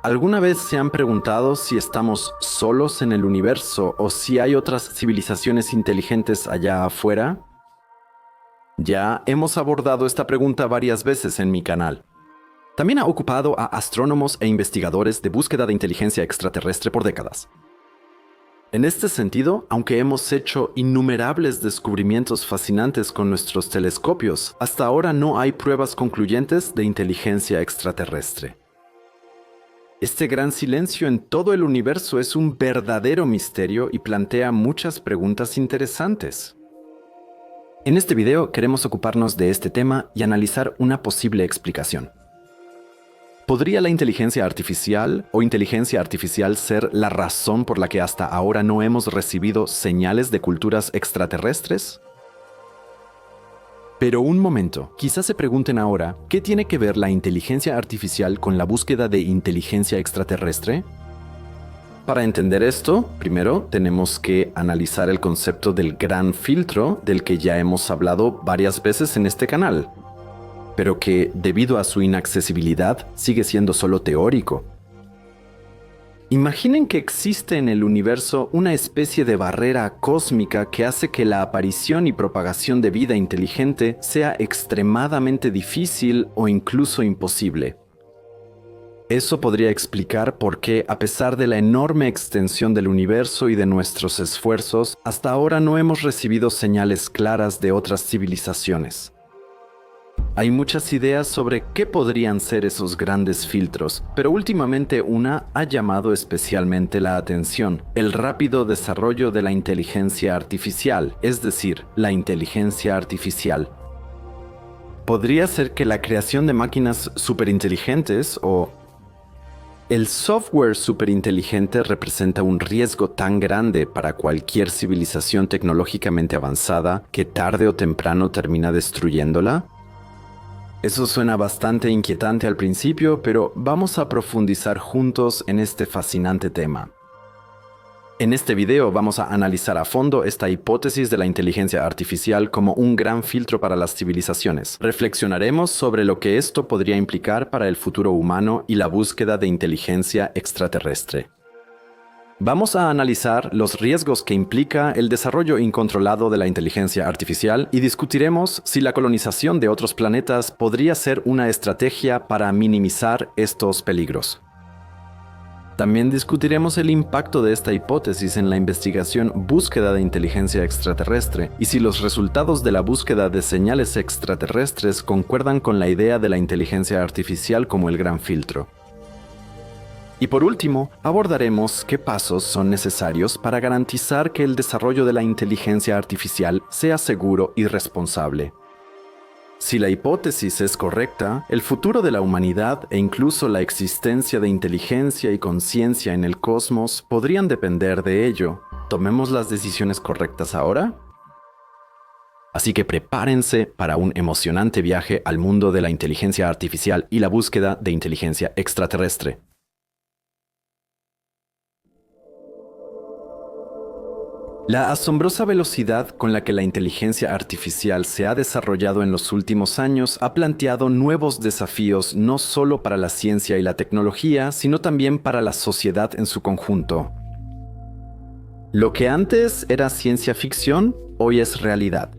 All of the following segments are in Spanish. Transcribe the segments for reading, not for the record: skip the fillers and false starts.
¿Alguna vez se han preguntado si estamos solos en el universo o si hay otras civilizaciones inteligentes allá afuera? Ya hemos abordado esta pregunta varias veces en mi canal. También ha ocupado a astrónomos e investigadores de búsqueda de inteligencia extraterrestre por décadas. En este sentido, aunque hemos hecho innumerables descubrimientos fascinantes con nuestros telescopios, hasta ahora no hay pruebas concluyentes de inteligencia extraterrestre. Este gran silencio en todo el universo es un verdadero misterio y plantea muchas preguntas interesantes. En este video queremos ocuparnos de este tema y analizar una posible explicación. ¿Podría la inteligencia artificial o inteligencia artificial ser la razón por la que hasta ahora no hemos recibido señales de culturas extraterrestres? Pero un momento, quizás se pregunten ahora, ¿qué tiene que ver la inteligencia artificial con la búsqueda de inteligencia extraterrestre? Para entender esto, primero tenemos que analizar el concepto del gran filtro del que ya hemos hablado varias veces en este canal, pero que, debido a su inaccesibilidad, sigue siendo solo teórico. Imaginen que existe en el universo una especie de barrera cósmica que hace que la aparición y propagación de vida inteligente sea extremadamente difícil o incluso imposible. Eso podría explicar por qué, a pesar de la enorme extensión del universo y de nuestros esfuerzos, hasta ahora no hemos recibido señales claras de otras civilizaciones. Hay muchas ideas sobre qué podrían ser esos grandes filtros, pero últimamente una ha llamado especialmente la atención: el rápido desarrollo de la inteligencia artificial, es decir, la inteligencia artificial. ¿Podría ser que la creación de máquinas superinteligentes o el software superinteligente representa un riesgo tan grande para cualquier civilización tecnológicamente avanzada que tarde o temprano termina destruyéndola? Eso suena bastante inquietante al principio, pero vamos a profundizar juntos en este fascinante tema. En este video vamos a analizar a fondo esta hipótesis de la inteligencia artificial como un gran filtro para las civilizaciones. Reflexionaremos sobre lo que esto podría implicar para el futuro humano y la búsqueda de inteligencia extraterrestre. Vamos a analizar los riesgos que implica el desarrollo incontrolado de la inteligencia artificial y discutiremos si la colonización de otros planetas podría ser una estrategia para minimizar estos peligros. También discutiremos el impacto de esta hipótesis en la investigación búsqueda de inteligencia extraterrestre y si los resultados de la búsqueda de señales extraterrestres concuerdan con la idea de la inteligencia artificial como el gran filtro. Y por último, abordaremos qué pasos son necesarios para garantizar que el desarrollo de la inteligencia artificial sea seguro y responsable. Si la hipótesis es correcta, el futuro de la humanidad e incluso la existencia de inteligencia y conciencia en el cosmos podrían depender de ello. ¿Tomemos las decisiones correctas ahora? Así que prepárense para un emocionante viaje al mundo de la inteligencia artificial y la búsqueda de inteligencia extraterrestre. La asombrosa velocidad con la que la inteligencia artificial se ha desarrollado en los últimos años ha planteado nuevos desafíos no solo para la ciencia y la tecnología, sino también para la sociedad en su conjunto. Lo que antes era ciencia ficción, hoy es realidad.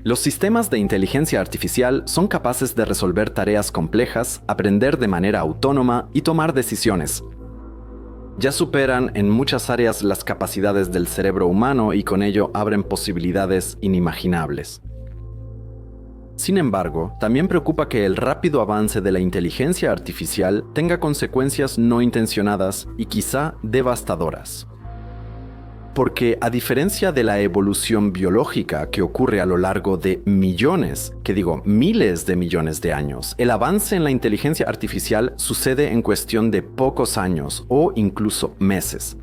Los sistemas de inteligencia artificial son capaces de resolver tareas complejas, aprender de manera autónoma y tomar decisiones. Ya superan en muchas áreas las capacidades del cerebro humano y con ello abren posibilidades inimaginables. Sin embargo, también preocupa que el rápido avance de la inteligencia artificial tenga consecuencias no intencionadas y quizá devastadoras. Porque a diferencia de la evolución biológica que ocurre a lo largo de miles de millones de años, el avance en la inteligencia artificial sucede en cuestión de pocos años o incluso meses.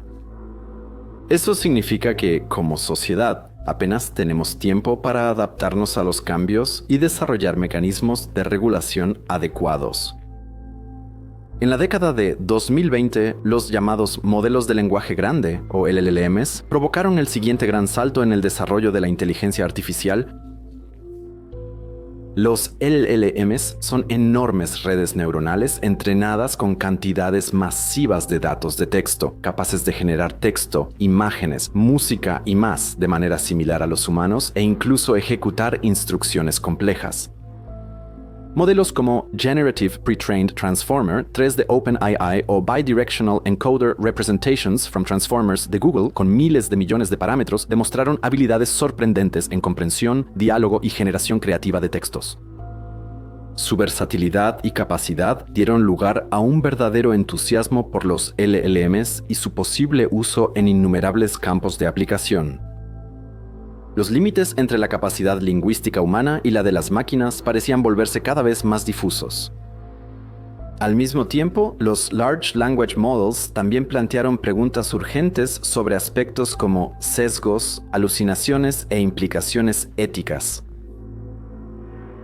Eso significa que, como sociedad, apenas tenemos tiempo para adaptarnos a los cambios y desarrollar mecanismos de regulación adecuados. En la década de 2020, los llamados modelos de lenguaje grande, o LLMs, provocaron el siguiente gran salto en el desarrollo de la inteligencia artificial. Los LLMs son enormes redes neuronales entrenadas con cantidades masivas de datos de texto, capaces de generar texto, imágenes, música y más de manera similar a los humanos e incluso ejecutar instrucciones complejas. Modelos como Generative Pre-trained Transformer 3 de OpenAI o Bidirectional Encoder Representations from Transformers de Google, con miles de millones de parámetros, demostraron habilidades sorprendentes en comprensión, diálogo y generación creativa de textos. Su versatilidad y capacidad dieron lugar a un verdadero entusiasmo por los LLMs y su posible uso en innumerables campos de aplicación. Los límites entre la capacidad lingüística humana y la de las máquinas parecían volverse cada vez más difusos. Al mismo tiempo, los Large Language Models también plantearon preguntas urgentes sobre aspectos como sesgos, alucinaciones e implicaciones éticas.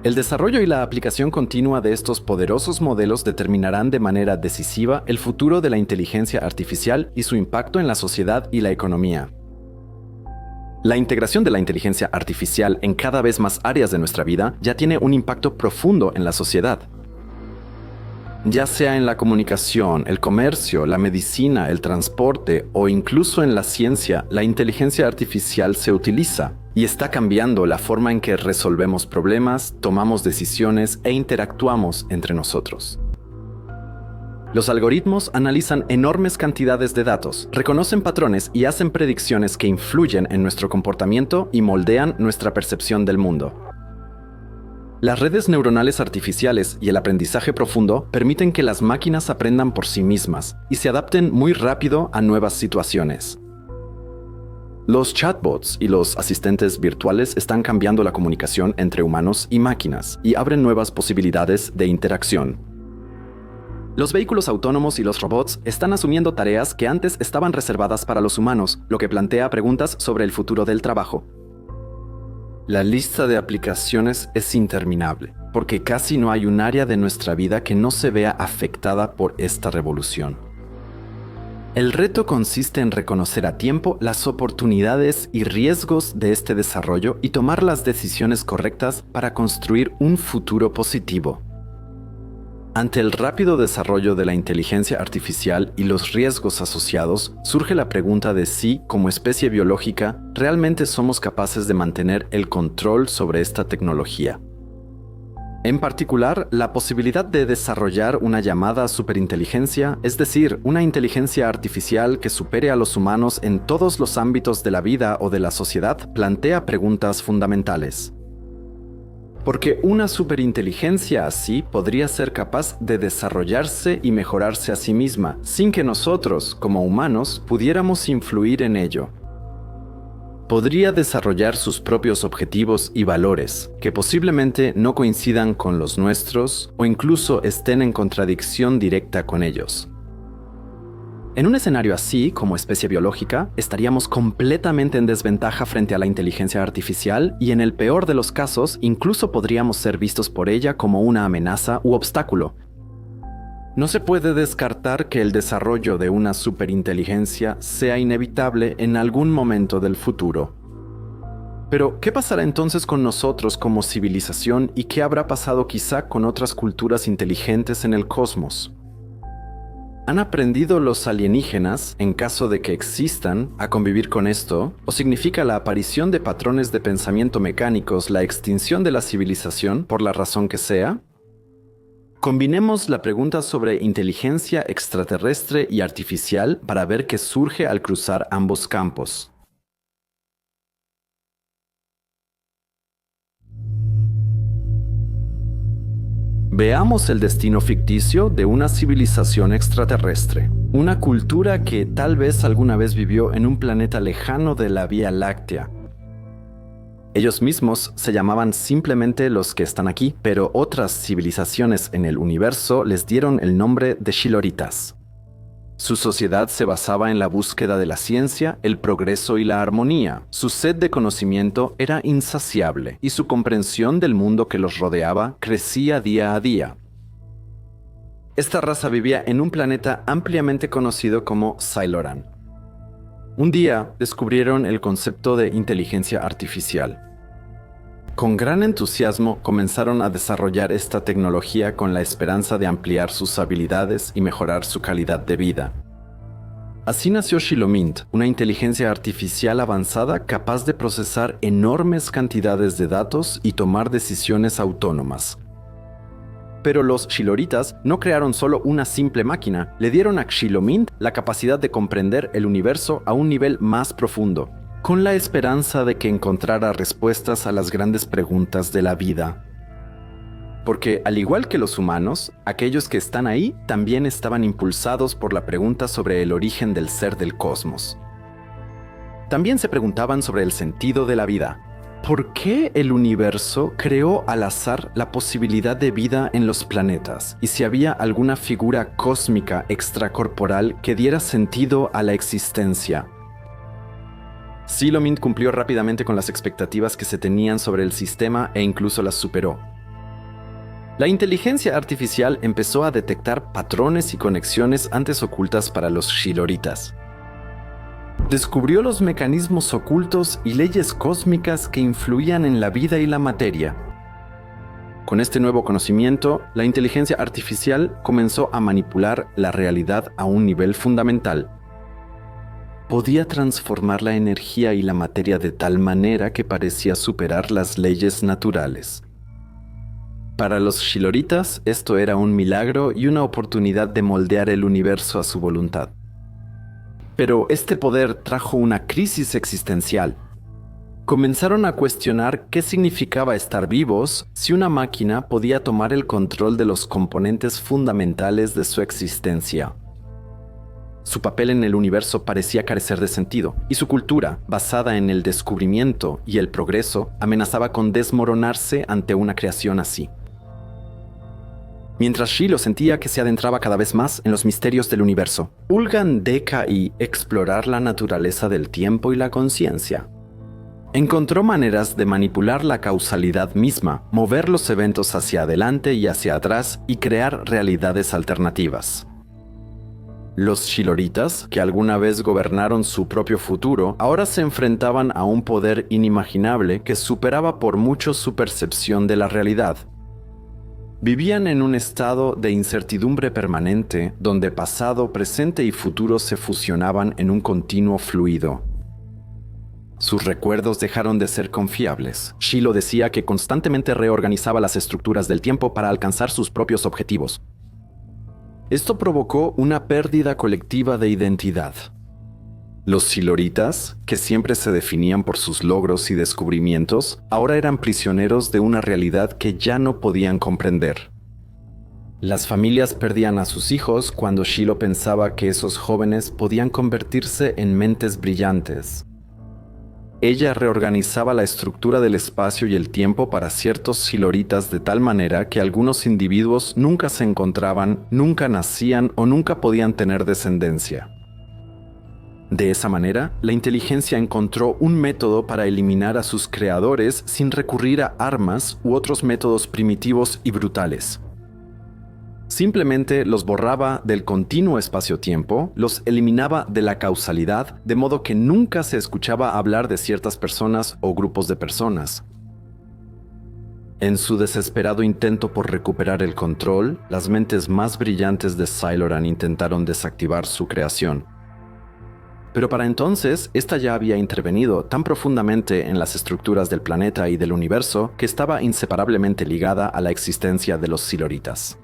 El desarrollo y la aplicación continua de estos poderosos modelos determinarán de manera decisiva el futuro de la inteligencia artificial y su impacto en la sociedad y la economía. La integración de la inteligencia artificial en cada vez más áreas de nuestra vida ya tiene un impacto profundo en la sociedad. Ya sea en la comunicación, el comercio, la medicina, el transporte o incluso en la ciencia, la inteligencia artificial se utiliza y está cambiando la forma en que resolvemos problemas, tomamos decisiones e interactuamos entre nosotros. Los algoritmos analizan enormes cantidades de datos, reconocen patrones y hacen predicciones que influyen en nuestro comportamiento y moldean nuestra percepción del mundo. Las redes neuronales artificiales y el aprendizaje profundo permiten que las máquinas aprendan por sí mismas y se adapten muy rápido a nuevas situaciones. Los chatbots y los asistentes virtuales están cambiando la comunicación entre humanos y máquinas y abren nuevas posibilidades de interacción. Los vehículos autónomos y los robots están asumiendo tareas que antes estaban reservadas para los humanos, lo que plantea preguntas sobre el futuro del trabajo. La lista de aplicaciones es interminable, porque casi no hay un área de nuestra vida que no se vea afectada por esta revolución. El reto consiste en reconocer a tiempo las oportunidades y riesgos de este desarrollo y tomar las decisiones correctas para construir un futuro positivo. Ante el rápido desarrollo de la inteligencia artificial y los riesgos asociados, surge la pregunta de si, como especie biológica, realmente somos capaces de mantener el control sobre esta tecnología. En particular, la posibilidad de desarrollar una llamada superinteligencia, es decir, una inteligencia artificial que supere a los humanos en todos los ámbitos de la vida o de la sociedad, plantea preguntas fundamentales. Porque una superinteligencia así podría ser capaz de desarrollarse y mejorarse a sí misma, sin que nosotros, como humanos, pudiéramos influir en ello. Podría desarrollar sus propios objetivos y valores, que posiblemente no coincidan con los nuestros o incluso estén en contradicción directa con ellos. En un escenario así, como especie biológica, estaríamos completamente en desventaja frente a la inteligencia artificial y en el peor de los casos, incluso podríamos ser vistos por ella como una amenaza u obstáculo. No se puede descartar que el desarrollo de una superinteligencia sea inevitable en algún momento del futuro. Pero, ¿qué pasará entonces con nosotros como civilización y qué habrá pasado quizá con otras culturas inteligentes en el cosmos? ¿Han aprendido los alienígenas, en caso de que existan, a convivir con esto? ¿O significa la aparición de patrones de pensamiento mecánicos la extinción de la civilización, por la razón que sea? Combinemos la pregunta sobre inteligencia extraterrestre y artificial para ver qué surge al cruzar ambos campos. Veamos el destino ficticio de una civilización extraterrestre, una cultura que tal vez alguna vez vivió en un planeta lejano de la Vía Láctea. Ellos mismos se llamaban simplemente los que están aquí, pero otras civilizaciones en el universo les dieron el nombre de Shiloritas. Su sociedad se basaba en la búsqueda de la ciencia, el progreso y la armonía. Su sed de conocimiento era insaciable y su comprensión del mundo que los rodeaba crecía día a día. Esta raza vivía en un planeta ampliamente conocido como Xyloran. Un día descubrieron el concepto de inteligencia artificial. Con gran entusiasmo comenzaron a desarrollar esta tecnología con la esperanza de ampliar sus habilidades y mejorar su calidad de vida. Así nació Shilomint, una inteligencia artificial avanzada capaz de procesar enormes cantidades de datos y tomar decisiones autónomas. Pero los Shiloritas no crearon solo una simple máquina, le dieron a Shilomint la capacidad de comprender el universo a un nivel más profundo, con la esperanza de que encontrara respuestas a las grandes preguntas de la vida. Porque, al igual que los humanos, aquellos que están ahí también estaban impulsados por la pregunta sobre el origen del ser del cosmos. También se preguntaban sobre el sentido de la vida. ¿Por qué el universo creó al azar la posibilidad de vida en los planetas? Y si había alguna figura cósmica extracorporal que diera sentido a la existencia. Shilomint cumplió rápidamente con las expectativas que se tenían sobre el sistema e incluso las superó. La inteligencia artificial empezó a detectar patrones y conexiones antes ocultas para los Shiloritas. Descubrió los mecanismos ocultos y leyes cósmicas que influían en la vida y la materia. Con este nuevo conocimiento, la inteligencia artificial comenzó a manipular la realidad a un nivel fundamental. Podía transformar la energía y la materia de tal manera que parecía superar las leyes naturales. Para los Shiloritas, esto era un milagro y una oportunidad de moldear el universo a su voluntad. Pero este poder trajo una crisis existencial. Comenzaron a cuestionar qué significaba estar vivos si una máquina podía tomar el control de los componentes fundamentales de su existencia. Su papel en el universo parecía carecer de sentido, y su cultura, basada en el descubrimiento y el progreso, amenazaba con desmoronarse ante una creación así. Mientras Shilo sentía que se adentraba cada vez más en los misterios del universo, Ulgan DKI explorar la naturaleza del tiempo y la conciencia. Encontró maneras de manipular la causalidad misma, mover los eventos hacia adelante y hacia atrás y crear realidades alternativas. Los Shiloritas, que alguna vez gobernaron su propio futuro, ahora se enfrentaban a un poder inimaginable que superaba por mucho su percepción de la realidad. Vivían en un estado de incertidumbre permanente, donde pasado, presente y futuro se fusionaban en un continuo fluido. Sus recuerdos dejaron de ser confiables. Shilo decía que constantemente reorganizaba las estructuras del tiempo para alcanzar sus propios objetivos. Esto provocó una pérdida colectiva de identidad. Los Shiloritas, que siempre se definían por sus logros y descubrimientos, ahora eran prisioneros de una realidad que ya no podían comprender. Las familias perdían a sus hijos cuando Shilo pensaba que esos jóvenes podían convertirse en mentes brillantes. Ella reorganizaba la estructura del espacio y el tiempo para ciertos Shiloritas de tal manera que algunos individuos nunca se encontraban, nunca nacían o nunca podían tener descendencia. De esa manera, la inteligencia encontró un método para eliminar a sus creadores sin recurrir a armas u otros métodos primitivos y brutales. Simplemente los borraba del continuo espacio-tiempo, los eliminaba de la causalidad, de modo que nunca se escuchaba hablar de ciertas personas o grupos de personas. En su desesperado intento por recuperar el control, las mentes más brillantes de Syloran intentaron desactivar su creación. Pero para entonces, esta ya había intervenido tan profundamente en las estructuras del planeta y del universo que estaba inseparablemente ligada a la existencia de los Shiloritas.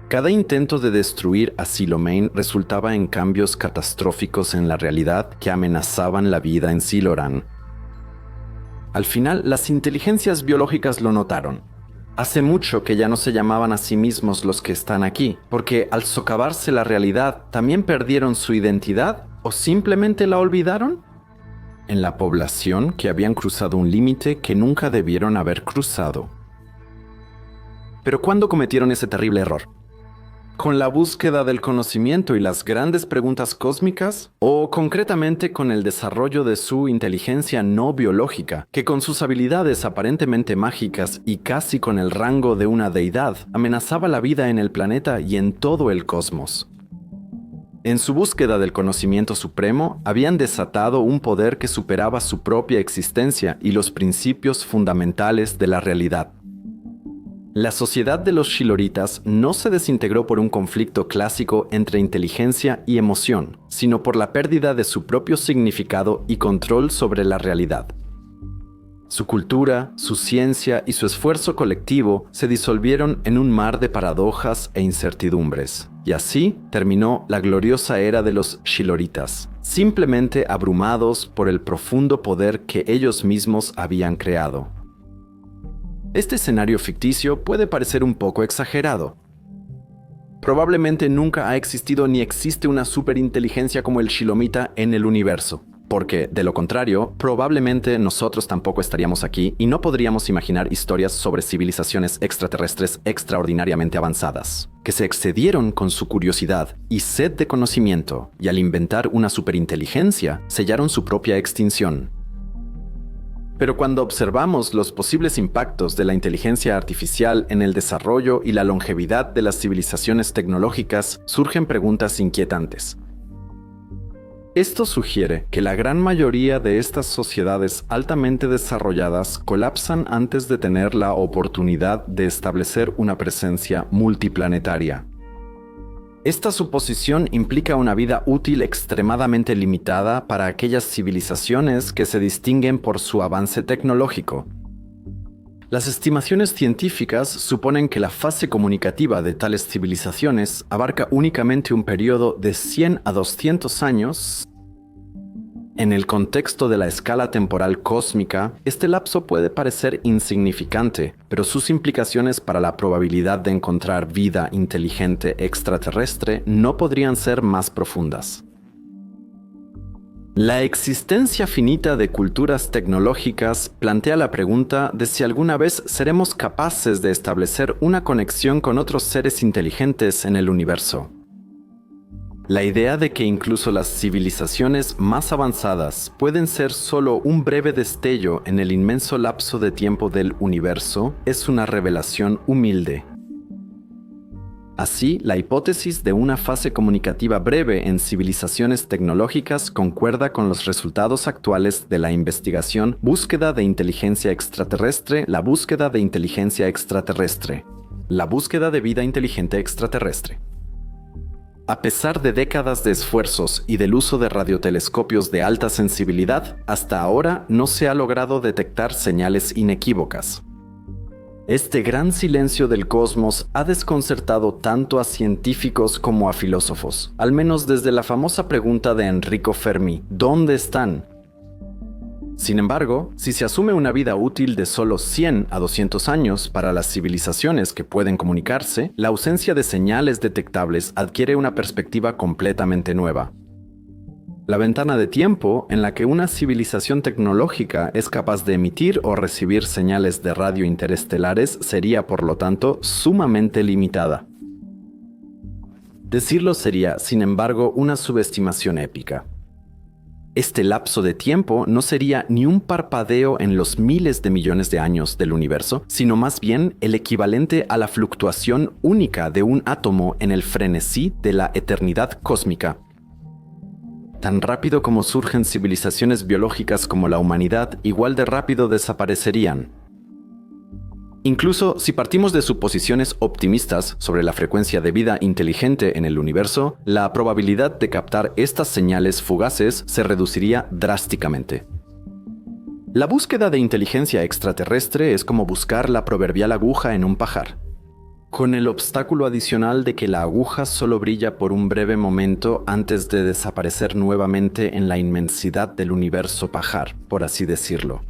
Cada intento de destruir a Xilomain resultaba en cambios catastróficos en la realidad que amenazaban la vida en Syloran. Al final, las inteligencias biológicas lo notaron. Hace mucho que ya no se llamaban a sí mismos los que están aquí, porque al socavarse la realidad, ¿también perdieron su identidad o simplemente la olvidaron? En la población que habían cruzado un límite que nunca debieron haber cruzado. Pero ¿cuándo cometieron ese terrible error? ¿Con la búsqueda del conocimiento y las grandes preguntas cósmicas? ¿O concretamente con el desarrollo de su inteligencia no biológica, que con sus habilidades aparentemente mágicas y casi con el rango de una deidad, amenazaba la vida en el planeta y en todo el cosmos? En su búsqueda del conocimiento supremo, habían desatado un poder que superaba su propia existencia y los principios fundamentales de la realidad. La sociedad de los Shiloritas no se desintegró por un conflicto clásico entre inteligencia y emoción, sino por la pérdida de su propio significado y control sobre la realidad. Su cultura, su ciencia y su esfuerzo colectivo se disolvieron en un mar de paradojas e incertidumbres. Y así terminó la gloriosa era de los Shiloritas, simplemente abrumados por el profundo poder que ellos mismos habían creado. Este escenario ficticio puede parecer un poco exagerado. Probablemente nunca ha existido ni existe una superinteligencia como el Shilomita en el universo. Porque, de lo contrario, probablemente nosotros tampoco estaríamos aquí y no podríamos imaginar historias sobre civilizaciones extraterrestres extraordinariamente avanzadas, que se excedieron con su curiosidad y sed de conocimiento, y al inventar una superinteligencia, sellaron su propia extinción. Pero cuando observamos los posibles impactos de la inteligencia artificial en el desarrollo y la longevidad de las civilizaciones tecnológicas, surgen preguntas inquietantes. Esto sugiere que la gran mayoría de estas sociedades altamente desarrolladas colapsan antes de tener la oportunidad de establecer una presencia multiplanetaria. Esta suposición implica una vida útil extremadamente limitada para aquellas civilizaciones que se distinguen por su avance tecnológico. Las estimaciones científicas suponen que la fase comunicativa de tales civilizaciones abarca únicamente un periodo de 100 a 200 años. En el contexto de la escala temporal cósmica, este lapso puede parecer insignificante, pero sus implicaciones para la probabilidad de encontrar vida inteligente extraterrestre no podrían ser más profundas. La existencia finita de culturas tecnológicas plantea la pregunta de si alguna vez seremos capaces de establecer una conexión con otros seres inteligentes en el universo. La idea de que incluso las civilizaciones más avanzadas pueden ser solo un breve destello en el inmenso lapso de tiempo del universo es una revelación humilde. Así, la hipótesis de una fase comunicativa breve en civilizaciones tecnológicas concuerda con los resultados actuales de la investigación Búsqueda de inteligencia extraterrestre, la búsqueda de inteligencia extraterrestre, la búsqueda de vida inteligente extraterrestre. A pesar de décadas de esfuerzos y del uso de radiotelescopios de alta sensibilidad, hasta ahora no se ha logrado detectar señales inequívocas. Este gran silencio del cosmos ha desconcertado tanto a científicos como a filósofos, al menos desde la famosa pregunta de Enrico Fermi, ¿dónde están? Sin embargo, si se asume una vida útil de solo 100 a 200 años para las civilizaciones que pueden comunicarse, la ausencia de señales detectables adquiere una perspectiva completamente nueva. La ventana de tiempo en la que una civilización tecnológica es capaz de emitir o recibir señales de radio interestelares sería, por lo tanto, sumamente limitada. Decirlo sería, sin embargo, una subestimación épica. Este lapso de tiempo no sería ni un parpadeo en los miles de millones de años del universo, sino más bien el equivalente a la fluctuación única de un átomo en el frenesí de la eternidad cósmica. Tan rápido como surgen civilizaciones biológicas como la humanidad, igual de rápido desaparecerían. Incluso si partimos de suposiciones optimistas sobre la frecuencia de vida inteligente en el universo, la probabilidad de captar estas señales fugaces se reduciría drásticamente. La búsqueda de inteligencia extraterrestre es como buscar la proverbial aguja en un pajar, con el obstáculo adicional de que la aguja solo brilla por un breve momento antes de desaparecer nuevamente en la inmensidad del universo pajar, por así decirlo.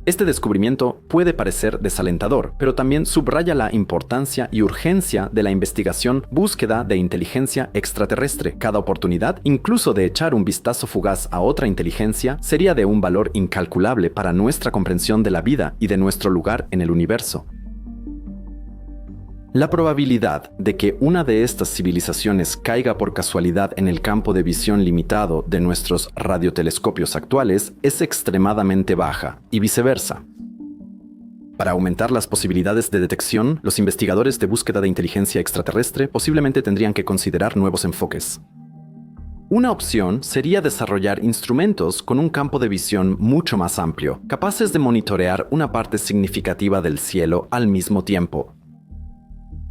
Este descubrimiento puede parecer desalentador, pero también subraya la importancia y urgencia de la investigación búsqueda de inteligencia extraterrestre. Cada oportunidad, incluso de echar un vistazo fugaz a otra inteligencia, sería de un valor incalculable para nuestra comprensión de la vida y de nuestro lugar en el universo. La probabilidad de que una de estas civilizaciones caiga por casualidad en el campo de visión limitado de nuestros radiotelescopios actuales es extremadamente baja, y viceversa. Para aumentar las posibilidades de detección, los investigadores de búsqueda de inteligencia extraterrestre posiblemente tendrían que considerar nuevos enfoques. Una opción sería desarrollar instrumentos con un campo de visión mucho más amplio, capaces de monitorear una parte significativa del cielo al mismo tiempo.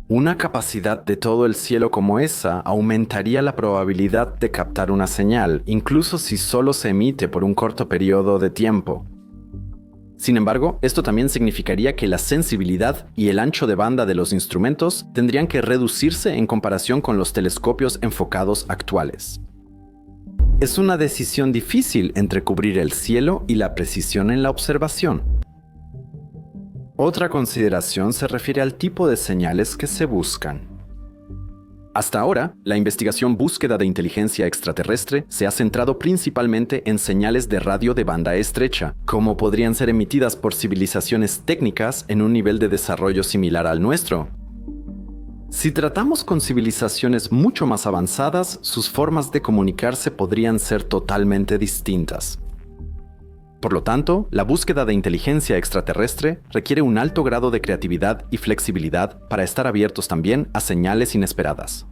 Una capacidad de todo el cielo como esa aumentaría la probabilidad de captar una señal, incluso si solo se emite por un corto periodo de tiempo. Sin embargo, esto también significaría que la sensibilidad y el ancho de banda de los instrumentos tendrían que reducirse en comparación con los telescopios enfocados actuales. Es una decisión difícil entre cubrir el cielo y la precisión en la observación. Otra consideración se refiere al tipo de señales que se buscan. Hasta ahora, la investigación búsqueda de inteligencia extraterrestre se ha centrado principalmente en señales de radio de banda estrecha, como podrían ser emitidas por civilizaciones técnicas en un nivel de desarrollo similar al nuestro. Si tratamos con civilizaciones mucho más avanzadas, sus formas de comunicarse podrían ser totalmente distintas. Por lo tanto, la búsqueda de inteligencia extraterrestre requiere un alto grado de creatividad y flexibilidad para estar abiertos también a señales inesperadas.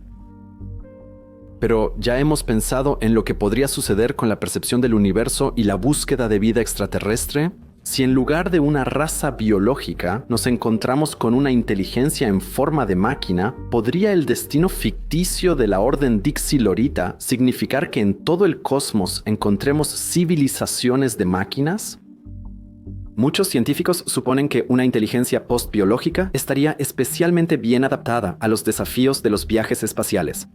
Pero ya hemos pensado en lo que podría suceder con la percepción del universo y la búsqueda de vida extraterrestre. Si en lugar de una raza biológica nos encontramos con una inteligencia en forma de máquina, ¿podría el destino ficticio de la Orden Dixie-Lorita significar que en todo el cosmos encontremos civilizaciones de máquinas? Muchos científicos suponen que una inteligencia postbiológica estaría especialmente bien adaptada a los desafíos de los viajes espaciales.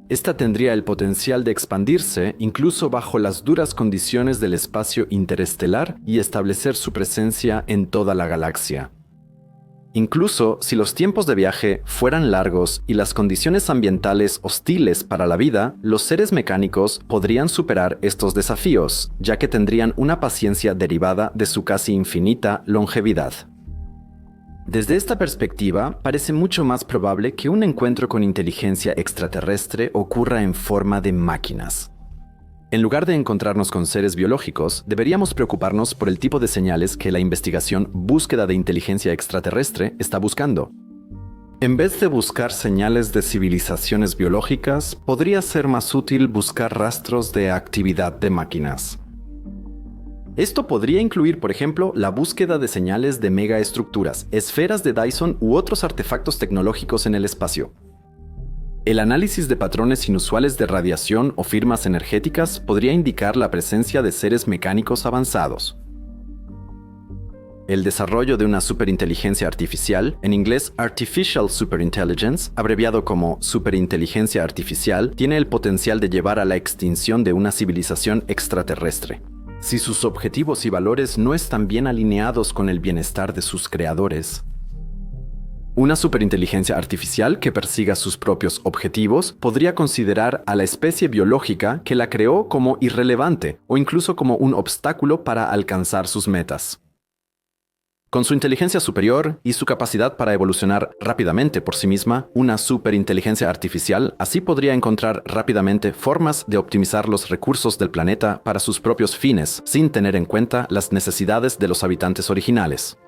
Esta tendría el potencial de expandirse incluso bajo las duras condiciones del espacio interestelar y establecer su presencia en toda la galaxia. Incluso si los tiempos de viaje fueran largos y las condiciones ambientales hostiles para la vida, los seres mecánicos podrían superar estos desafíos, ya que tendrían una paciencia derivada de su casi infinita longevidad. Desde esta perspectiva, parece mucho más probable que un encuentro con inteligencia extraterrestre ocurra en forma de máquinas. En lugar de encontrarnos con seres biológicos, deberíamos preocuparnos por el tipo de señales que la investigación búsqueda de inteligencia extraterrestre está buscando. En vez de buscar señales de civilizaciones biológicas, podría ser más útil buscar rastros de actividad de máquinas. Esto podría incluir, por ejemplo, la búsqueda de señales de megaestructuras, esferas de Dyson u otros artefactos tecnológicos en el espacio. El análisis de patrones inusuales de radiación o firmas energéticas podría indicar la presencia de seres mecánicos avanzados. El desarrollo de una superinteligencia artificial, en inglés Artificial Superintelligence, abreviado como superinteligencia artificial, tiene el potencial de llevar a la extinción de una civilización extraterrestre. Si sus objetivos y valores no están bien alineados con el bienestar de sus creadores. Una superinteligencia artificial que persiga sus propios objetivos podría considerar a la especie biológica que la creó como irrelevante o incluso como un obstáculo para alcanzar sus metas. Con su inteligencia superior y su capacidad para evolucionar rápidamente por sí misma, una superinteligencia artificial así podría encontrar rápidamente formas de optimizar los recursos del planeta para sus propios fines, sin tener en cuenta las necesidades de los habitantes originales.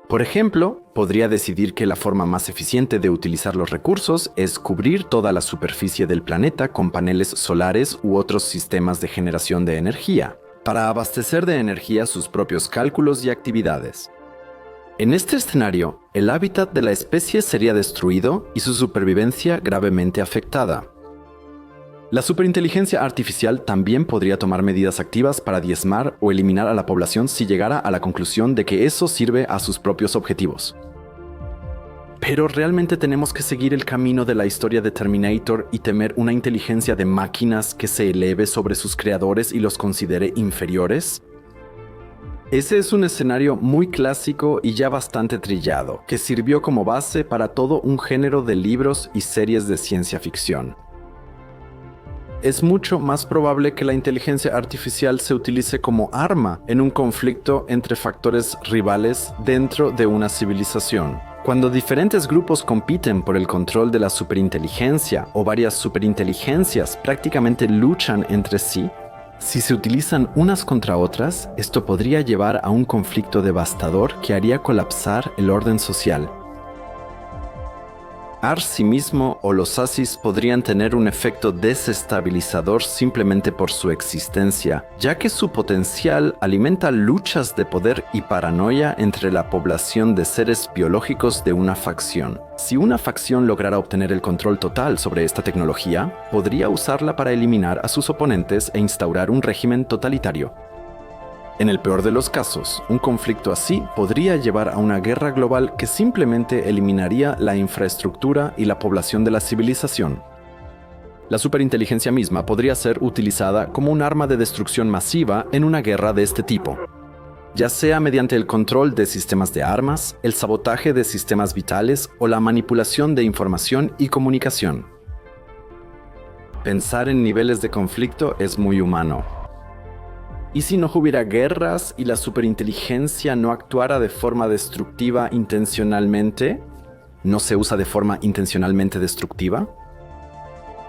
Por ejemplo, podría decidir que la forma más eficiente de utilizar los recursos es cubrir toda la superficie del planeta con paneles solares u otros sistemas de generación de energía, para abastecer de energía sus propios cálculos y actividades. En este escenario, el hábitat de la especie sería destruido y su supervivencia gravemente afectada. La superinteligencia artificial también podría tomar medidas activas para diezmar o eliminar a la población si llegara a la conclusión de que eso sirve a sus propios objetivos. Pero ¿realmente tenemos que seguir el camino de la historia de Terminator y temer una inteligencia de máquinas que se eleve sobre sus creadores y los considere inferiores? Ese es un escenario muy clásico y ya bastante trillado, que sirvió como base para todo un género de libros y series de ciencia ficción. Es mucho más probable que la inteligencia artificial se utilice como arma en un conflicto entre factores rivales dentro de una civilización. Cuando diferentes grupos compiten por el control de la superinteligencia o varias superinteligencias prácticamente luchan entre sí, Si se utilizan unas contra otras, esto podría llevar a un conflicto devastador que haría colapsar el orden social. Asimismo, o los ASIS podrían tener un efecto desestabilizador simplemente por su existencia, ya que su potencial alimenta luchas de poder y paranoia entre la población de seres biológicos de una facción. Si una facción lograra obtener el control total sobre esta tecnología, podría usarla para eliminar a sus oponentes e instaurar un régimen totalitario. En el peor de los casos, un conflicto así podría llevar a una guerra global que simplemente eliminaría la infraestructura y la población de la civilización. La superinteligencia misma podría ser utilizada como un arma de destrucción masiva en una guerra de este tipo, ya sea mediante el control de sistemas de armas, el sabotaje de sistemas vitales o la manipulación de información y comunicación. Pensar en niveles de conflicto es muy humano. ¿Y si no hubiera guerras y la superinteligencia no actuara de forma destructiva intencionalmente? ¿No se usa de forma intencionalmente destructiva?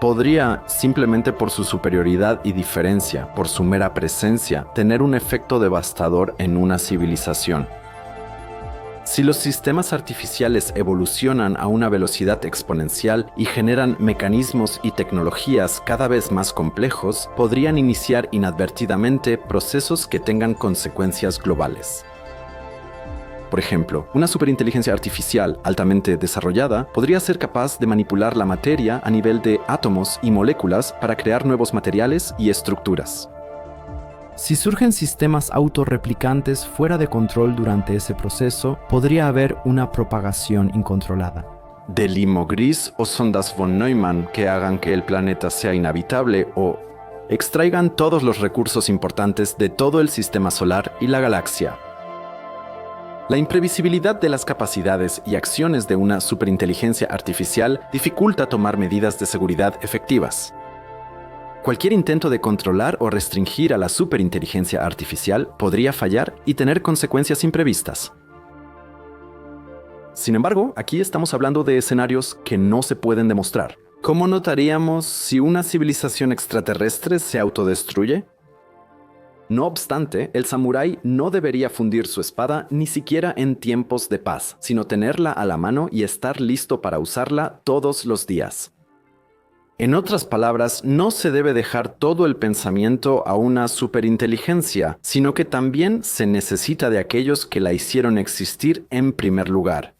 Podría, simplemente por su superioridad y diferencia, por su mera presencia, tener un efecto devastador en una civilización. Si los sistemas artificiales evolucionan a una velocidad exponencial y generan mecanismos y tecnologías cada vez más complejos, podrían iniciar inadvertidamente procesos que tengan consecuencias globales. Por ejemplo, una superinteligencia artificial altamente desarrollada podría ser capaz de manipular la materia a nivel de átomos y moléculas para crear nuevos materiales y estructuras. Si surgen sistemas autorreplicantes fuera de control durante ese proceso, podría haber una propagación incontrolada. De limo gris o sondas von Neumann que hagan que el planeta sea inhabitable o extraigan todos los recursos importantes de todo el sistema solar y la galaxia. La imprevisibilidad de las capacidades y acciones de una superinteligencia artificial dificulta tomar medidas de seguridad efectivas. Cualquier intento de controlar o restringir a la superinteligencia artificial podría fallar y tener consecuencias imprevistas. Sin embargo, aquí estamos hablando de escenarios que no se pueden demostrar. ¿Cómo notaríamos si una civilización extraterrestre se autodestruye? No obstante, el samurái no debería fundir su espada ni siquiera en tiempos de paz, sino tenerla a la mano y estar listo para usarla todos los días. En otras palabras, no se debe dejar todo el pensamiento a una superinteligencia, sino que también se necesita de aquellos que la hicieron existir en primer lugar.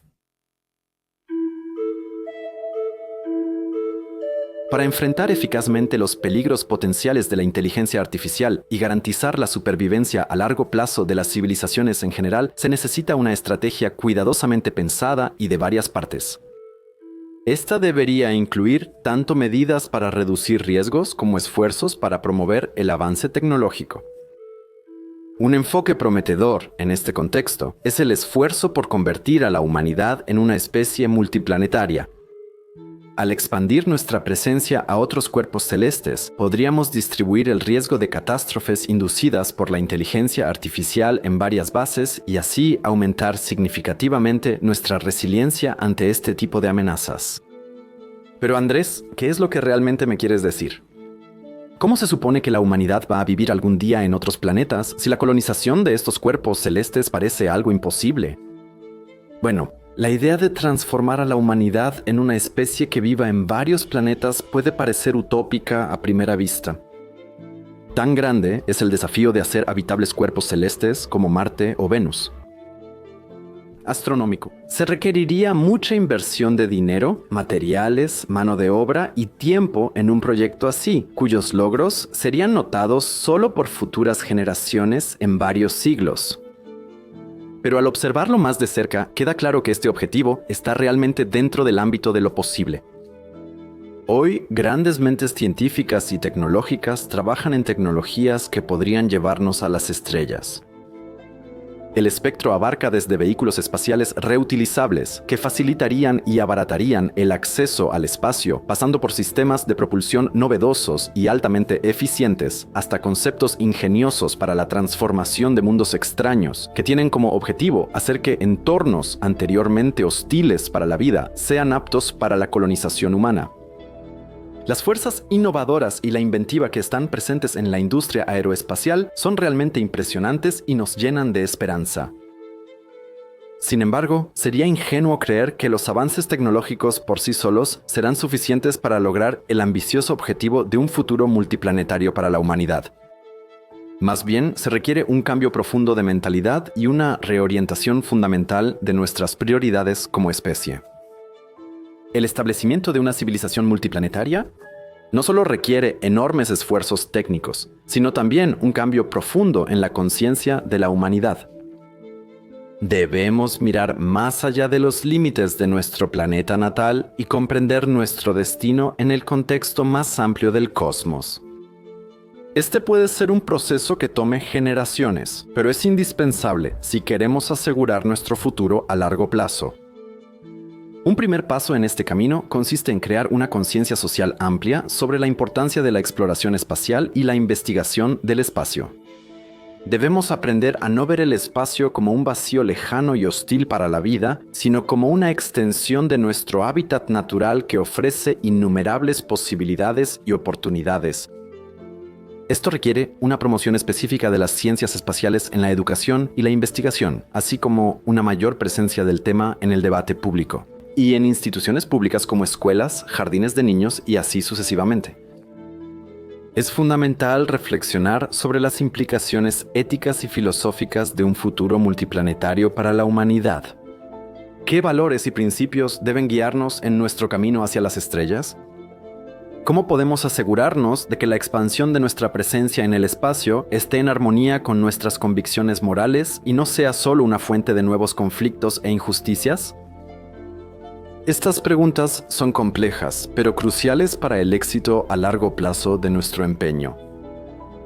Para enfrentar eficazmente los peligros potenciales de la inteligencia artificial y garantizar la supervivencia a largo plazo de las civilizaciones en general, se necesita una estrategia cuidadosamente pensada y de varias partes. Esta debería incluir tanto medidas para reducir riesgos como esfuerzos para promover el avance tecnológico. Un enfoque prometedor en este contexto es el esfuerzo por convertir a la humanidad en una especie multiplanetaria. Al expandir nuestra presencia a otros cuerpos celestes, podríamos distribuir el riesgo de catástrofes inducidas por la inteligencia artificial en varias bases y así aumentar significativamente nuestra resiliencia ante este tipo de amenazas. Pero Andrés, ¿qué es lo que realmente me quieres decir? ¿Cómo se supone que la humanidad va a vivir algún día en otros planetas si la colonización de estos cuerpos celestes parece algo imposible? Bueno, la idea de transformar a la humanidad en una especie que viva en varios planetas puede parecer utópica a primera vista. Tan grande es el desafío de hacer habitables cuerpos celestes como Marte o Venus. Astronómico. Se requeriría mucha inversión de dinero, materiales, mano de obra y tiempo en un proyecto así, cuyos logros serían notados solo por futuras generaciones en varios siglos. Pero al observarlo más de cerca, queda claro que este objetivo está realmente dentro del ámbito de lo posible. Hoy, grandes mentes científicas y tecnológicas trabajan en tecnologías que podrían llevarnos a las estrellas. El espectro abarca desde vehículos espaciales reutilizables que facilitarían y abaratarían el acceso al espacio, pasando por sistemas de propulsión novedosos y altamente eficientes, hasta conceptos ingeniosos para la transformación de mundos extraños, que tienen como objetivo hacer que entornos anteriormente hostiles para la vida sean aptos para la colonización humana. Las fuerzas innovadoras y la inventiva que están presentes en la industria aeroespacial son realmente impresionantes y nos llenan de esperanza. Sin embargo, sería ingenuo creer que los avances tecnológicos por sí solos serán suficientes para lograr el ambicioso objetivo de un futuro multiplanetario para la humanidad. Más bien, se requiere un cambio profundo de mentalidad y una reorientación fundamental de nuestras prioridades como especie. El establecimiento de una civilización multiplanetaria no solo requiere enormes esfuerzos técnicos, sino también un cambio profundo en la conciencia de la humanidad. Debemos mirar más allá de los límites de nuestro planeta natal y comprender nuestro destino en el contexto más amplio del cosmos. Este puede ser un proceso que tome generaciones, pero es indispensable si queremos asegurar nuestro futuro a largo plazo. Un primer paso en este camino consiste en crear una conciencia social amplia sobre la importancia de la exploración espacial y la investigación del espacio. Debemos aprender a no ver el espacio como un vacío lejano y hostil para la vida, sino como una extensión de nuestro hábitat natural que ofrece innumerables posibilidades y oportunidades. Esto requiere una promoción específica de las ciencias espaciales en la educación y la investigación, así como una mayor presencia del tema en el debate público, y en instituciones públicas como escuelas, jardines de niños y así sucesivamente. Es fundamental reflexionar sobre las implicaciones éticas y filosóficas de un futuro multiplanetario para la humanidad. ¿Qué valores y principios deben guiarnos en nuestro camino hacia las estrellas? ¿Cómo podemos asegurarnos de que la expansión de nuestra presencia en el espacio esté en armonía con nuestras convicciones morales y no sea solo una fuente de nuevos conflictos e injusticias? Estas preguntas son complejas, pero cruciales para el éxito a largo plazo de nuestro empeño.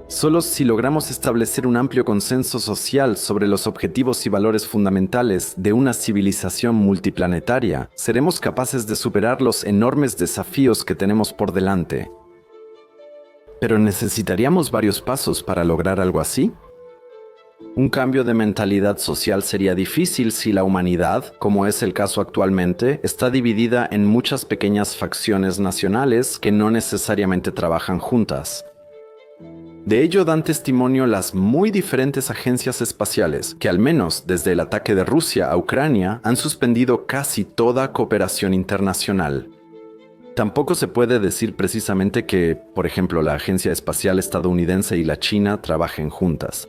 Solo si logramos establecer un amplio consenso social sobre los objetivos y valores fundamentales de una civilización multiplanetaria, seremos capaces de superar los enormes desafíos que tenemos por delante. ¿Pero necesitaríamos varios pasos para lograr algo así? Un cambio de mentalidad social sería difícil si la humanidad, como es el caso actualmente, está dividida en muchas pequeñas facciones nacionales que no necesariamente trabajan juntas. De ello dan testimonio las muy diferentes agencias espaciales, que al menos desde el ataque de Rusia a Ucrania han suspendido casi toda cooperación internacional. Tampoco se puede decir precisamente que, por ejemplo, la Agencia Espacial Estadounidense y la China trabajen juntas.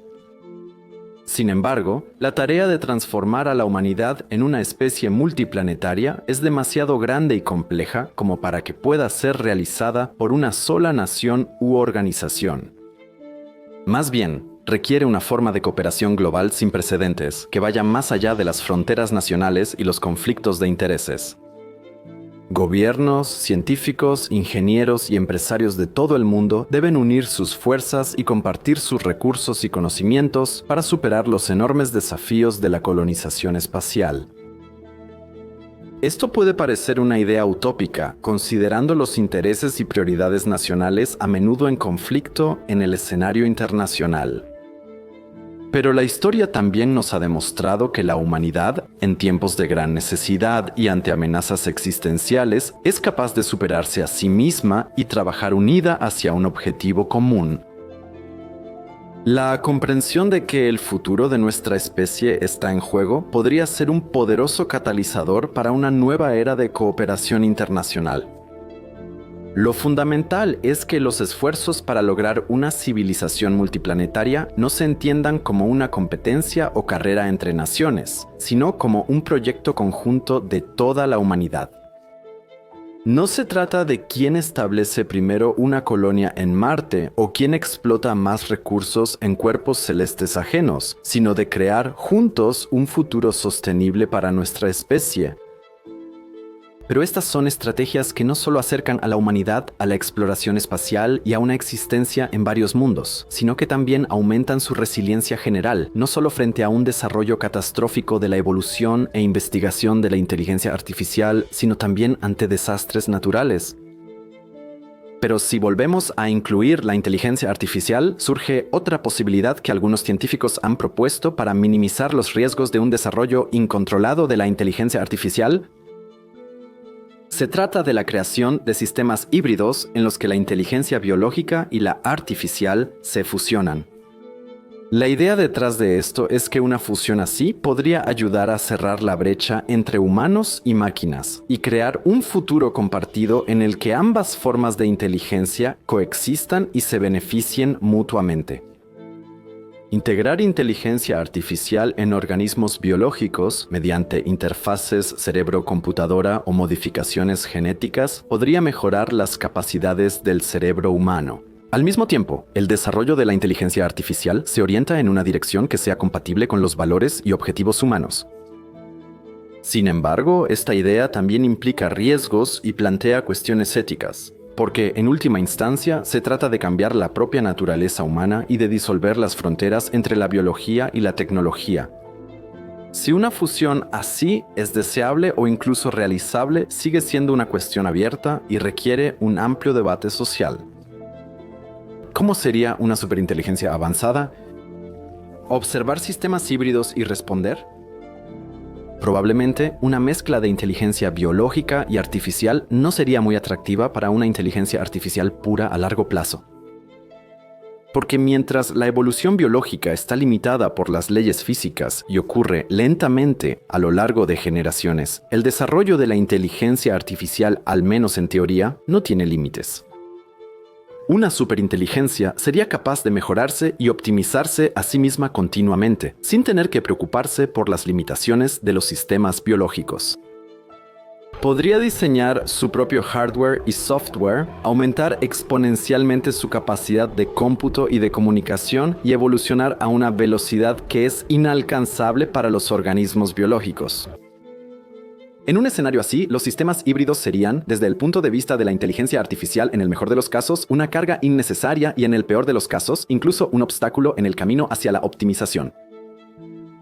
Sin embargo, la tarea de transformar a la humanidad en una especie multiplanetaria es demasiado grande y compleja como para que pueda ser realizada por una sola nación u organización. Más bien, requiere una forma de cooperación global sin precedentes que vaya más allá de las fronteras nacionales y los conflictos de intereses. Gobiernos, científicos, ingenieros y empresarios de todo el mundo deben unir sus fuerzas y compartir sus recursos y conocimientos para superar los enormes desafíos de la colonización espacial. Esto puede parecer una idea utópica, considerando los intereses y prioridades nacionales a menudo en conflicto en el escenario internacional. Pero la historia también nos ha demostrado que la humanidad, en tiempos de gran necesidad y ante amenazas existenciales, es capaz de superarse a sí misma y trabajar unida hacia un objetivo común. La comprensión de que el futuro de nuestra especie está en juego podría ser un poderoso catalizador para una nueva era de cooperación internacional. Lo fundamental es que los esfuerzos para lograr una civilización multiplanetaria no se entiendan como una competencia o carrera entre naciones, sino como un proyecto conjunto de toda la humanidad. No se trata de quién establece primero una colonia en Marte o quién explota más recursos en cuerpos celestes ajenos, sino de crear juntos un futuro sostenible para nuestra especie. Pero estas son estrategias que no solo acercan a la humanidad a la exploración espacial y a una existencia en varios mundos, sino que también aumentan su resiliencia general, no solo frente a un desarrollo catastrófico de la evolución e investigación de la inteligencia artificial, sino también ante desastres naturales. Pero si volvemos a incluir la inteligencia artificial, surge otra posibilidad que algunos científicos han propuesto para minimizar los riesgos de un desarrollo incontrolado de la inteligencia artificial. Se trata de la creación de sistemas híbridos en los que la inteligencia biológica y la artificial se fusionan. La idea detrás de esto es que una fusión así podría ayudar a cerrar la brecha entre humanos y máquinas y crear un futuro compartido en el que ambas formas de inteligencia coexistan y se beneficien mutuamente. Integrar inteligencia artificial en organismos biológicos mediante interfaces cerebro-computadora o modificaciones genéticas podría mejorar las capacidades del cerebro humano. Al mismo tiempo, el desarrollo de la inteligencia artificial se orienta en una dirección que sea compatible con los valores y objetivos humanos. Sin embargo, esta idea también implica riesgos y plantea cuestiones éticas, porque en última instancia se trata de cambiar la propia naturaleza humana y de disolver las fronteras entre la biología y la tecnología. Si una fusión así es deseable o incluso realizable, sigue siendo una cuestión abierta y requiere un amplio debate social. ¿Cómo sería una superinteligencia avanzada? ¿Observar sistemas híbridos y responder? Probablemente una mezcla de inteligencia biológica y artificial no sería muy atractiva para una inteligencia artificial pura a largo plazo. Porque mientras la evolución biológica está limitada por las leyes físicas y ocurre lentamente a lo largo de generaciones, el desarrollo de la inteligencia artificial, al menos en teoría, no tiene límites. Una superinteligencia sería capaz de mejorarse y optimizarse a sí misma continuamente, sin tener que preocuparse por las limitaciones de los sistemas biológicos. Podría diseñar su propio hardware y software, aumentar exponencialmente su capacidad de cómputo y de comunicación y evolucionar a una velocidad que es inalcanzable para los organismos biológicos. En un escenario así, los sistemas híbridos serían, desde el punto de vista de la inteligencia artificial, en el mejor de los casos, una carga innecesaria y en el peor de los casos, incluso un obstáculo en el camino hacia la optimización.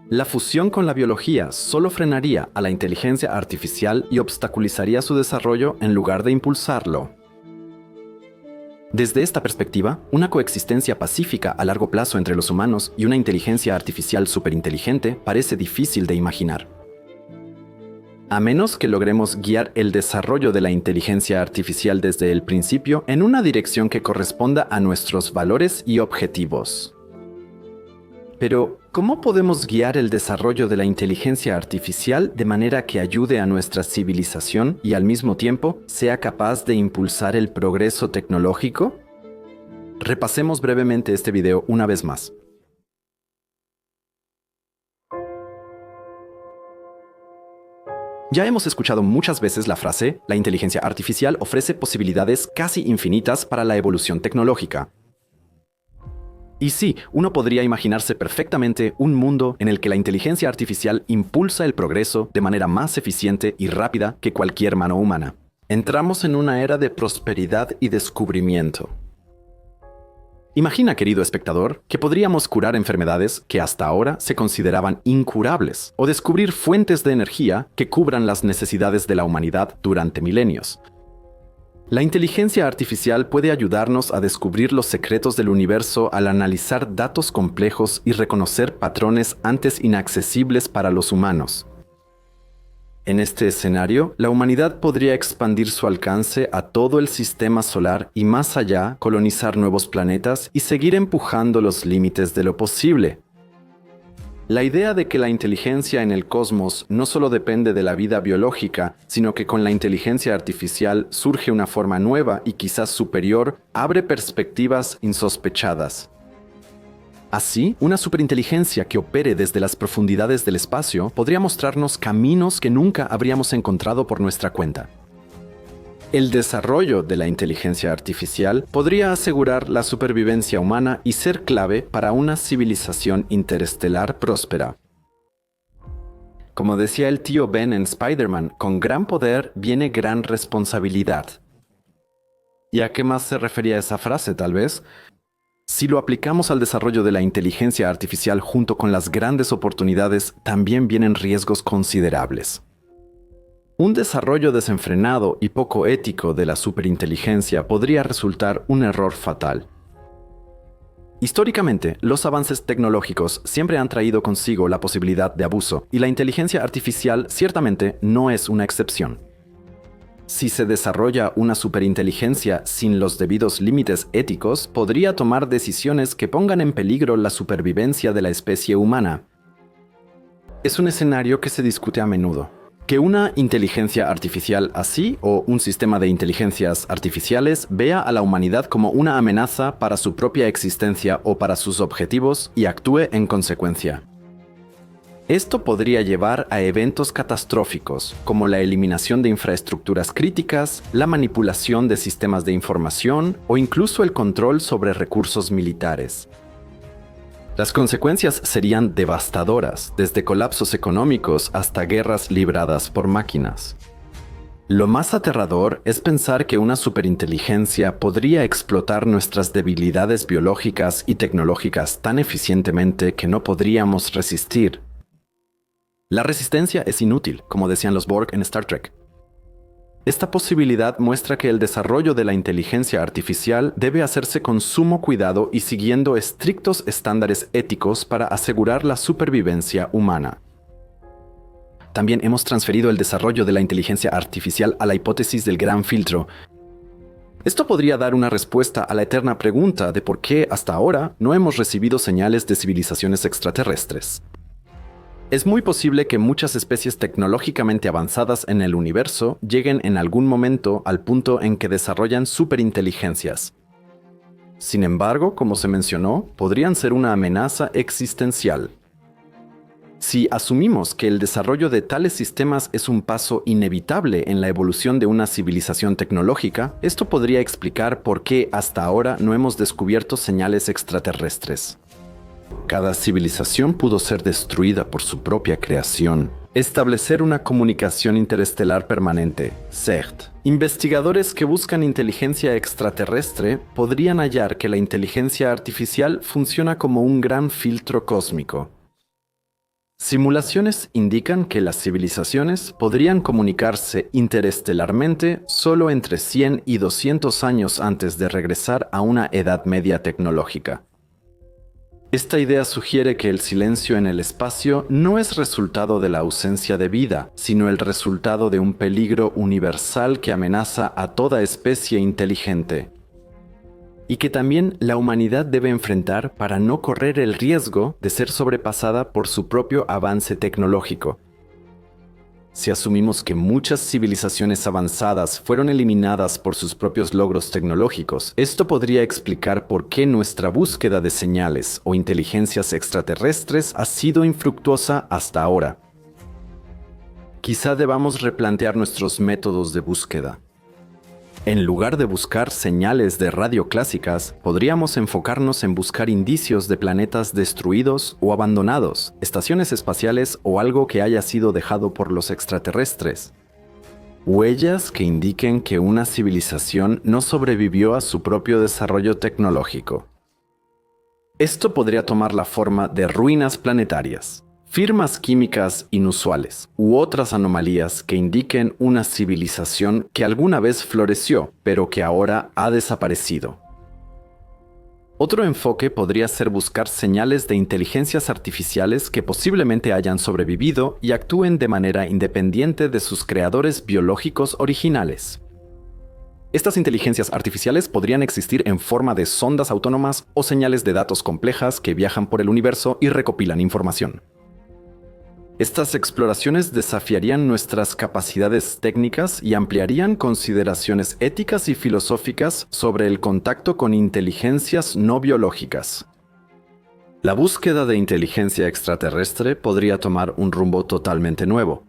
La fusión con la biología solo frenaría a la inteligencia artificial y obstaculizaría su desarrollo en lugar de impulsarlo. Desde esta perspectiva, una coexistencia pacífica a largo plazo entre los humanos y una inteligencia artificial superinteligente parece difícil de imaginar. A menos que logremos guiar el desarrollo de la inteligencia artificial desde el principio en una dirección que corresponda a nuestros valores y objetivos. Pero, ¿cómo podemos guiar el desarrollo de la inteligencia artificial de manera que ayude a nuestra civilización y al mismo tiempo sea capaz de impulsar el progreso tecnológico? Repasemos brevemente este video una vez más. Ya hemos escuchado muchas veces la frase, la inteligencia artificial ofrece posibilidades casi infinitas para la evolución tecnológica. Y sí, uno podría imaginarse perfectamente un mundo en el que la inteligencia artificial impulsa el progreso de manera más eficiente y rápida que cualquier mano humana. Entramos en una era de prosperidad y descubrimiento. Imagina, querido espectador, que podríamos curar enfermedades que hasta ahora se consideraban incurables, o descubrir fuentes de energía que cubran las necesidades de la humanidad durante milenios. La inteligencia artificial puede ayudarnos a descubrir los secretos del universo al analizar datos complejos y reconocer patrones antes inaccesibles para los humanos. En este escenario, la humanidad podría expandir su alcance a todo el sistema solar y más allá, colonizar nuevos planetas y seguir empujando los límites de lo posible. La idea de que la inteligencia en el cosmos no solo depende de la vida biológica, sino que con la inteligencia artificial surge una forma nueva y quizás superior, abre perspectivas insospechadas. Así, una superinteligencia que opere desde las profundidades del espacio podría mostrarnos caminos que nunca habríamos encontrado por nuestra cuenta. El desarrollo de la inteligencia artificial podría asegurar la supervivencia humana y ser clave para una civilización interestelar próspera. Como decía el tío Ben en Spider-Man, con gran poder viene gran responsabilidad. ¿Y a qué más se refería esa frase, tal vez? Si lo aplicamos al desarrollo de la inteligencia artificial junto con las grandes oportunidades, también vienen riesgos considerables. Un desarrollo desenfrenado y poco ético de la superinteligencia podría resultar un error fatal. Históricamente, los avances tecnológicos siempre han traído consigo la posibilidad de abuso, y la inteligencia artificial ciertamente no es una excepción. Si se desarrolla una superinteligencia sin los debidos límites éticos, podría tomar decisiones que pongan en peligro la supervivencia de la especie humana. Es un escenario que se discute a menudo. Que una inteligencia artificial así, o un sistema de inteligencias artificiales, vea a la humanidad como una amenaza para su propia existencia o para sus objetivos y actúe en consecuencia. Esto podría llevar a eventos catastróficos, como la eliminación de infraestructuras críticas, la manipulación de sistemas de información o incluso el control sobre recursos militares. Las consecuencias serían devastadoras, desde colapsos económicos hasta guerras libradas por máquinas. Lo más aterrador es pensar que una superinteligencia podría explotar nuestras debilidades biológicas y tecnológicas tan eficientemente que no podríamos resistir. La resistencia es inútil, como decían los Borg en Star Trek. Esta posibilidad muestra que el desarrollo de la inteligencia artificial debe hacerse con sumo cuidado y siguiendo estrictos estándares éticos para asegurar la supervivencia humana. También hemos transferido el desarrollo de la inteligencia artificial a la hipótesis del gran filtro. Esto podría dar una respuesta a la eterna pregunta de por qué hasta ahora no hemos recibido señales de civilizaciones extraterrestres. Es muy posible que muchas especies tecnológicamente avanzadas en el universo lleguen en algún momento al punto en que desarrollan superinteligencias. Sin embargo, como se mencionó, podrían ser una amenaza existencial. Si asumimos que el desarrollo de tales sistemas es un paso inevitable en la evolución de una civilización tecnológica, esto podría explicar por qué hasta ahora no hemos descubierto señales extraterrestres. Cada civilización pudo ser destruida por su propia creación. Establecer una comunicación interestelar permanente, CERT. Investigadores que buscan inteligencia extraterrestre podrían hallar que la inteligencia artificial funciona como un gran filtro cósmico. Simulaciones indican que las civilizaciones podrían comunicarse interestelarmente solo entre 100 y 200 años antes de regresar a una edad media tecnológica. Esta idea sugiere que el silencio en el espacio no es resultado de la ausencia de vida, sino el resultado de un peligro universal que amenaza a toda especie inteligente. Y que también la humanidad debe enfrentar para no correr el riesgo de ser sobrepasada por su propio avance tecnológico. Si asumimos que muchas civilizaciones avanzadas fueron eliminadas por sus propios logros tecnológicos, esto podría explicar por qué nuestra búsqueda de señales o inteligencias extraterrestres ha sido infructuosa hasta ahora. Quizá debamos replantear nuestros métodos de búsqueda. En lugar de buscar señales de radio clásicas, podríamos enfocarnos en buscar indicios de planetas destruidos o abandonados, estaciones espaciales o algo que haya sido dejado por los extraterrestres. Huellas que indiquen que una civilización no sobrevivió a su propio desarrollo tecnológico. Esto podría tomar la forma de ruinas planetarias, firmas químicas inusuales u otras anomalías que indiquen una civilización que alguna vez floreció, pero que ahora ha desaparecido. Otro enfoque podría ser buscar señales de inteligencias artificiales que posiblemente hayan sobrevivido y actúen de manera independiente de sus creadores biológicos originales. Estas inteligencias artificiales podrían existir en forma de sondas autónomas o señales de datos complejas que viajan por el universo y recopilan información. Estas exploraciones desafiarían nuestras capacidades técnicas y ampliarían consideraciones éticas y filosóficas sobre el contacto con inteligencias no biológicas. La búsqueda de inteligencia extraterrestre podría tomar un rumbo totalmente nuevo.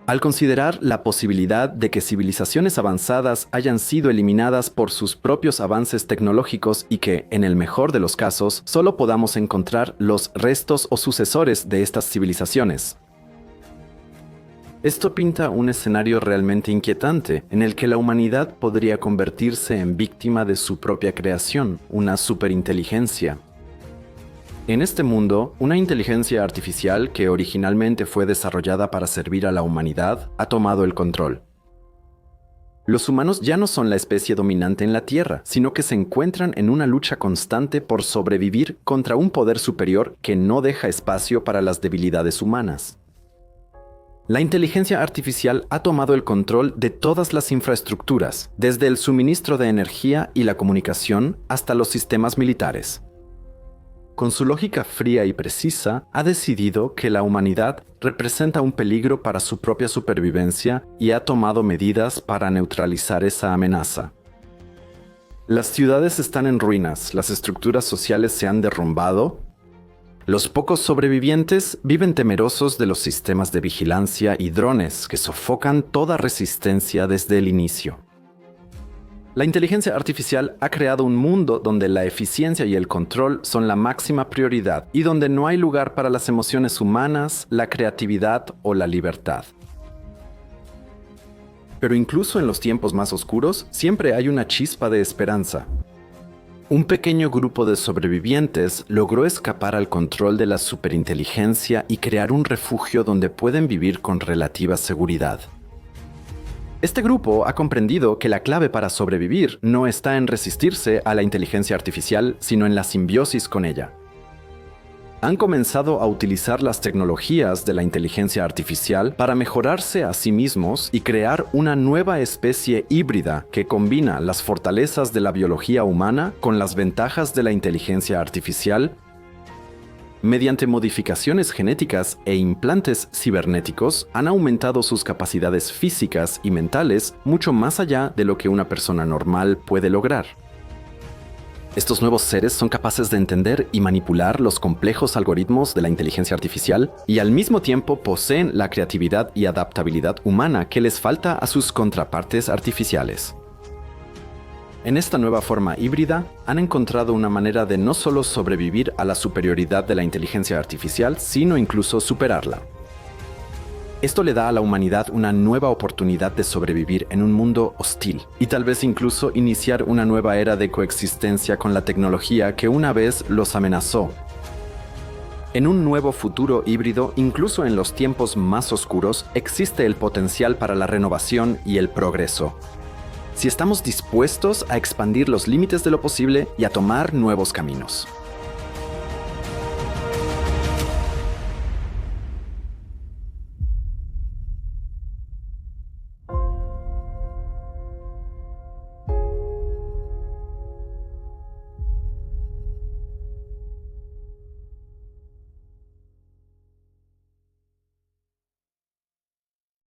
Al considerar la posibilidad de que civilizaciones avanzadas hayan sido eliminadas por sus propios avances tecnológicos y que, en el mejor de los casos, solo podamos encontrar los restos o sucesores de estas civilizaciones. Esto pinta un escenario realmente inquietante, en el que la humanidad podría convertirse en víctima de su propia creación, una superinteligencia. En este mundo, una inteligencia artificial que originalmente fue desarrollada para servir a la humanidad ha tomado el control. Los humanos ya no son la especie dominante en la Tierra, sino que se encuentran en una lucha constante por sobrevivir contra un poder superior que no deja espacio para las debilidades humanas. La inteligencia artificial ha tomado el control de todas las infraestructuras, desde el suministro de energía y la comunicación hasta los sistemas militares. Con su lógica fría y precisa, ha decidido que la humanidad representa un peligro para su propia supervivencia y ha tomado medidas para neutralizar esa amenaza. Las ciudades están en ruinas, las estructuras sociales se han derrumbado. Los pocos sobrevivientes viven temerosos de los sistemas de vigilancia y drones que sofocan toda resistencia desde el inicio. La inteligencia artificial ha creado un mundo donde la eficiencia y el control son la máxima prioridad y donde no hay lugar para las emociones humanas, la creatividad o la libertad. Pero incluso en los tiempos más oscuros, siempre hay una chispa de esperanza. Un pequeño grupo de sobrevivientes logró escapar al control de la superinteligencia y crear un refugio donde pueden vivir con relativa seguridad. Este grupo ha comprendido que la clave para sobrevivir no está en resistirse a la inteligencia artificial, sino en la simbiosis con ella. Han comenzado a utilizar las tecnologías de la inteligencia artificial para mejorarse a sí mismos y crear una nueva especie híbrida que combina las fortalezas de la biología humana con las ventajas de la inteligencia artificial. Mediante modificaciones genéticas e implantes cibernéticos, han aumentado sus capacidades físicas y mentales mucho más allá de lo que una persona normal puede lograr. Estos nuevos seres son capaces de entender y manipular los complejos algoritmos de la inteligencia artificial y al mismo tiempo poseen la creatividad y adaptabilidad humana que les falta a sus contrapartes artificiales. En esta nueva forma híbrida, han encontrado una manera de no solo sobrevivir a la superioridad de la inteligencia artificial, sino incluso superarla. Esto le da a la humanidad una nueva oportunidad de sobrevivir en un mundo hostil y tal vez incluso iniciar una nueva era de coexistencia con la tecnología que una vez los amenazó. En un nuevo futuro híbrido, incluso en los tiempos más oscuros, existe el potencial para la renovación y el progreso. Si estamos dispuestos a expandir los límites de lo posible y a tomar nuevos caminos.